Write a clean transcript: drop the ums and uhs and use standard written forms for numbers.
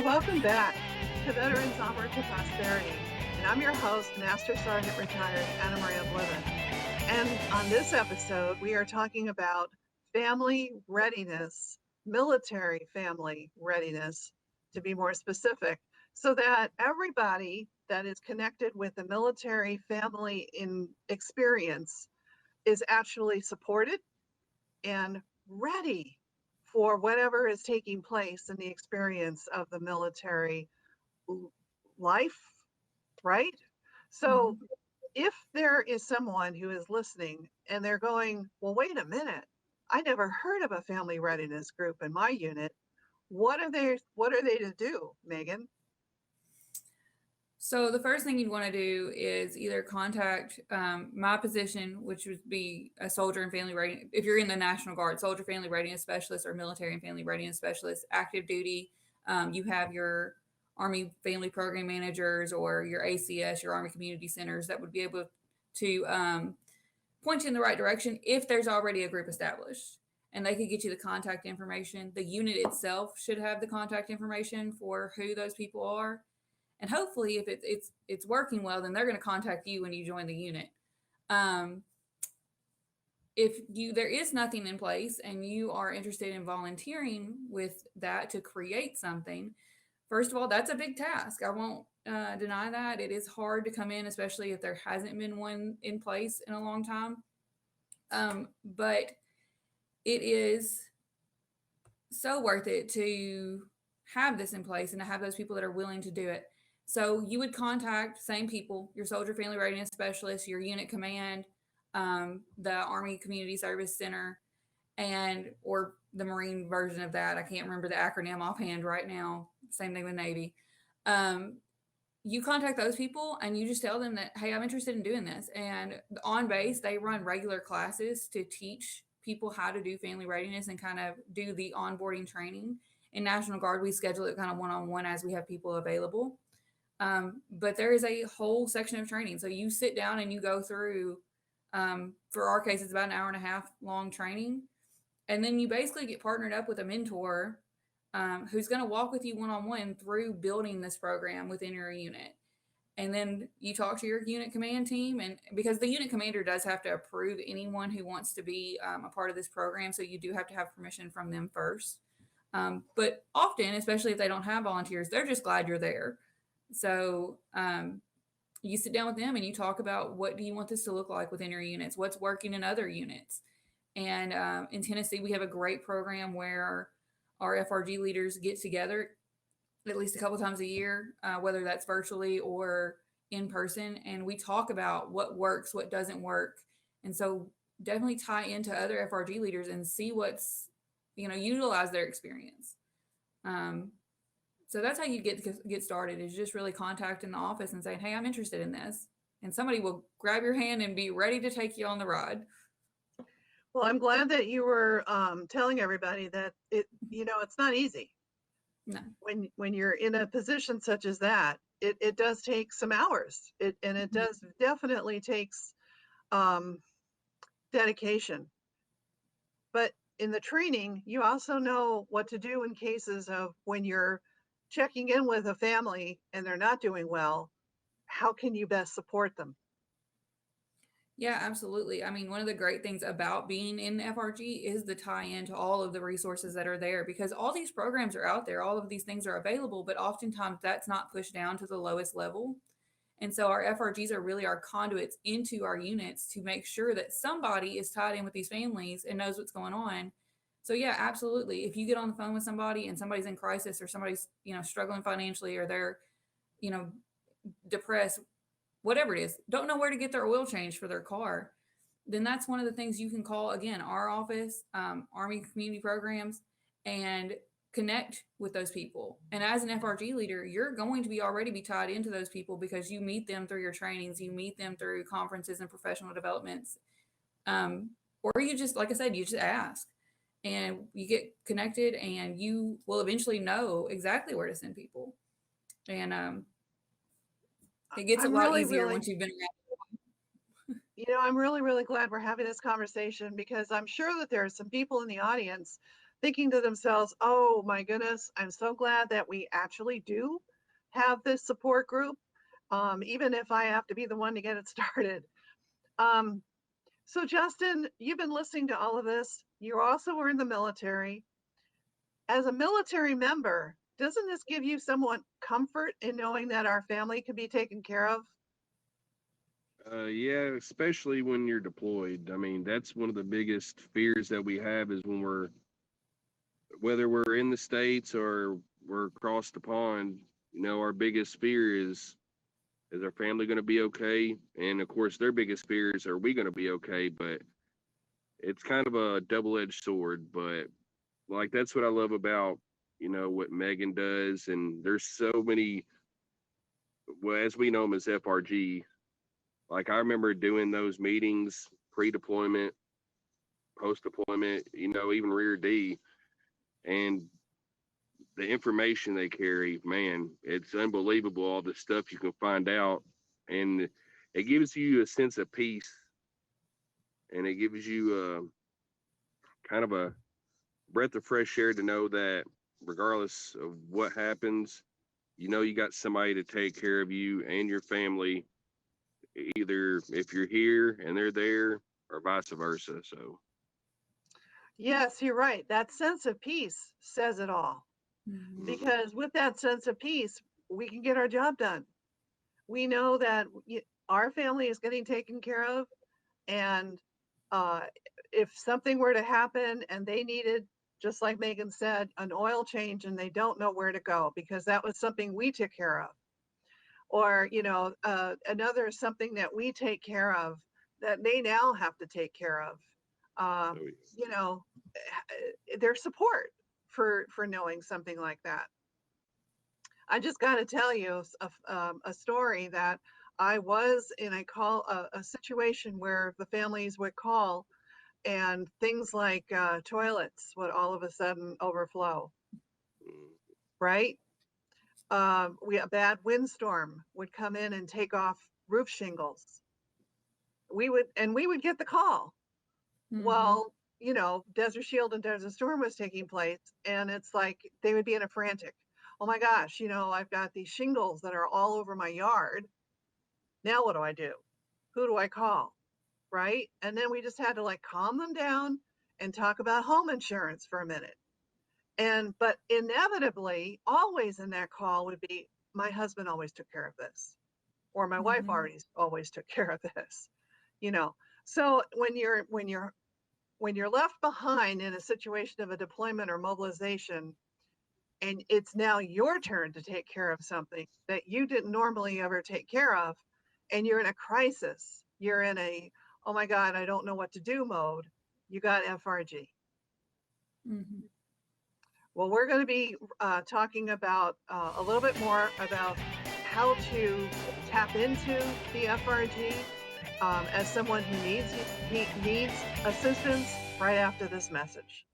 Welcome back to Veterans Onward to Prosperity. And I'm your host, Master Sergeant Retired Anna Maria Bliven. And on this episode, we are talking about family readiness, military family readiness, to be more specific, so that everybody that is connected with the military family in experience is actually supported and ready for whatever is taking place in the experience of the military life, right? So if there is someone who is listening and they're going, well, wait a minute, I never heard of a family readiness group in my unit. What are they to do, Megan? So the first thing you'd want to do is either contact my position, which would be a soldier and family readiness. If you're in the National Guard, soldier family readiness specialist, or military and family readiness specialist, active duty. You have your Army family program managers or your ACS, your Army community centers, that would be able to point you in the right direction if there's already a group established. And they could get you the contact information. The unit itself should have the contact information for who those people are. And hopefully, if it's working well, then they're going to contact you when you join the unit. If there is nothing in place and you are interested in volunteering with that to create something, first of all, that's a big task. I won't deny that. It is hard to come in, especially if there hasn't been one in place in a long time. But it is so worth it to have this in place and to have those people that are willing to do it. So you would contact same people, your soldier family readiness specialist, your unit command, the Army Community Service Center, and or the Marine version of that. I can't remember the acronym offhand right now. Same thing with Navy. You contact those people and you just tell them that, hey, I'm interested in doing this. And on base, they run regular classes to teach people how to do family readiness and kind of do the onboarding training. In National Guard, we schedule it kind of one-on-one as we have people available. But there is a whole section of training. So you sit down and you go through, for our case, it's about an hour and a half long training. And then you basically get partnered up with a mentor who's going to walk with you one-on-one through building this program within your unit. And then you talk to your unit command team. And because the unit commander does have to approve anyone who wants to be a part of this program. So you do have to have permission from them first. But often, especially if they don't have volunteers, they're just glad you're there. So you sit down with them and you talk about what do you want this to look like within your units, what's working in other units. And in Tennessee, we have a great program where our FRG leaders get together at least a couple times a year, whether that's virtually or in person. And we talk about what works, what doesn't work. And so definitely tie into other FRG leaders and see what's, utilize their experience. So that's how you get started, is just really contacting the office and saying, hey, I'm interested in this. And somebody will grab your hand and be ready to take you on the ride. Well, I'm glad that you were telling everybody that it's not easy. No. When you're in a position such as that, it does take some hours. It does definitely takes dedication. But in the training, you also know what to do in cases of when you're checking in with a family and they're not doing well. How can you best support them? Yeah, absolutely. I mean, one of the great things about being in FRG is the tie-in to all of the resources that are there, because all these programs are out there. All of these things are available, but oftentimes that's not pushed down to the lowest level. And so our FRGs are really our conduits into our units to make sure that somebody is tied in with these families and knows what's going on. So yeah, absolutely. If you get on the phone with somebody and somebody's in crisis, or somebody's, struggling financially, or they're, depressed, whatever it is, don't know where to get their oil changed for their car, then that's one of the things you can call, again, our office, Army Community Programs, and connect with those people. And as an FRG leader, you're going to already be tied into those people because you meet them through your trainings, you meet them through conferences and professional developments. Or you just, like I said, you just ask and you get connected, and you will eventually know exactly where to send people. And it gets a lot easier once you've been around. I'm really, really glad we're having this conversation, because I'm sure that there are some people in the audience thinking to themselves, oh my goodness, I'm so glad that we actually do have this support group, even if I have to be the one to get it started. Um, so Justin, you've been listening to all of this. You also were in the military. As a military member, doesn't this give you somewhat comfort in knowing that our family can be taken care of? Yeah, especially when you're deployed. I mean, that's one of the biggest fears that we have is when whether we're in the States or we're across the pond, our biggest fear is our family going to be okay? And of course, their biggest fear is, are we going to be okay? But it's kind of a double-edged sword. But like, that's what I love about, what Megan does. And there's so many, well, as we know them as FRG. Like, I remember doing those meetings pre-deployment, post-deployment, even rear D, and the information they carry, man, it's unbelievable all the stuff you can find out. And it gives you a sense of peace, and it gives you kind of a breath of fresh air to know that regardless of what happens, you got somebody to take care of you and your family, either if you're here and they're there or vice versa. So, Yes, you're right. That sense of peace says it all. Mhm. Because with that sense of peace, we can get our job done. We know that our family is getting taken care of, and uh, if something were to happen and they needed, just like Megan said, an oil change and they don't know where to go because that was something we took care of, or another something that we take care of that they now have to take care of. oh, yeah. Their support for knowing something like that. I just got to tell you a story that I was in a situation where the families would call and things like toilets would all of a sudden overflow, right? A bad windstorm would come in and take off roof shingles. We would get the call. Mhm. Well, Desert Shield and Desert Storm was taking place, and it's like they would be in a frantic. Oh my gosh, I've got these shingles that are all over my yard. Now what do I do? Who do I call? Right? And then we just had to like calm them down and talk about home insurance for a minute. But inevitably, always in that call would be, my husband always took care of this, or my wife Mhm. always took care of this. So when you're left behind in a situation of a deployment or mobilization, and it's now your turn to take care of something that you didn't normally ever take care of, and you're in a crisis, you're in a, oh my God, I don't know what to do mode, you got FRG. Mhm. Well, we're going to be talking about a little bit more about how to tap into the FRG as someone who needs assistance right after this message.